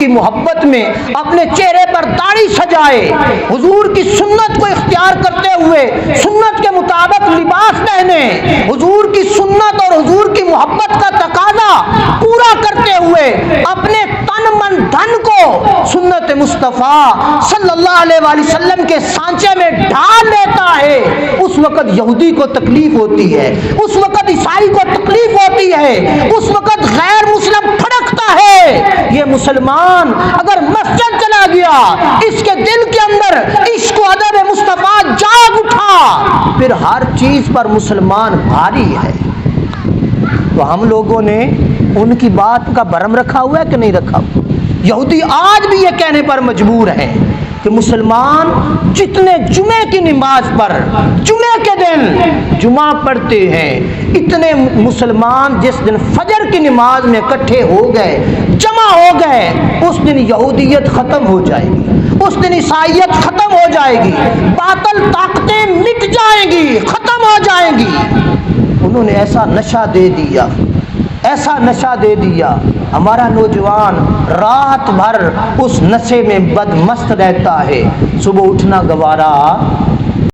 کی محبت میں اپنے چہرے پر داڑھی سجائے، حضور کی سنت کو اختیار کرتے ہوئے سنت کے مطابق لباس پہنے، حضور کی سنت اور حضور کی محبت کا تقاضا پورا کرتے ہوئے اپنے تن من دھن کو سنت مصطفیٰ صلی اللہ علیہ وآلہ وسلم کے سانچے میں ڈال لیتا ہے، اس وقت یہودی کو تکلیف ہوتی ہے، اس وقت عیسائی کو تکلیف ہوتی ہے، اس وقت غیر مسلم پھڑکتا ہے۔ یہ مسلمان اگر مسجد چلا گیا، اس کے دل کے اندر عشق و ادب مصطفیٰ جاگ اٹھا، پھر ہر چیز پر مسلمان بھاری ہے۔ تو ہم لوگوں نے ان کی بات کا بھرم رکھا ہوا ہے کہ نہیں رکھا ہوا؟ یہودی آج بھی یہ کہنے پر مجبور ہے کہ مسلمان جتنے جمعے کی نماز پر جمعے کے دن جمعہ پڑھتے ہیں، اتنے مسلمان جس دن فجر کی نماز میں اکٹھے ہو گئے، جمع ہو گئے، اس دن یہودیت ختم ہو جائے گی، اس دن عیسائیت ختم ہو جائے گی، باطل طاقتیں مٹ جائیں گی، ختم ہو جائیں گی۔ انہوں نے ایسا نشہ دے دیا، ایسا نشہ دے دیا، ہمارا نوجوان رات بھر اس نشے میں بدمست رہتا ہے، صبح اٹھنا گوارا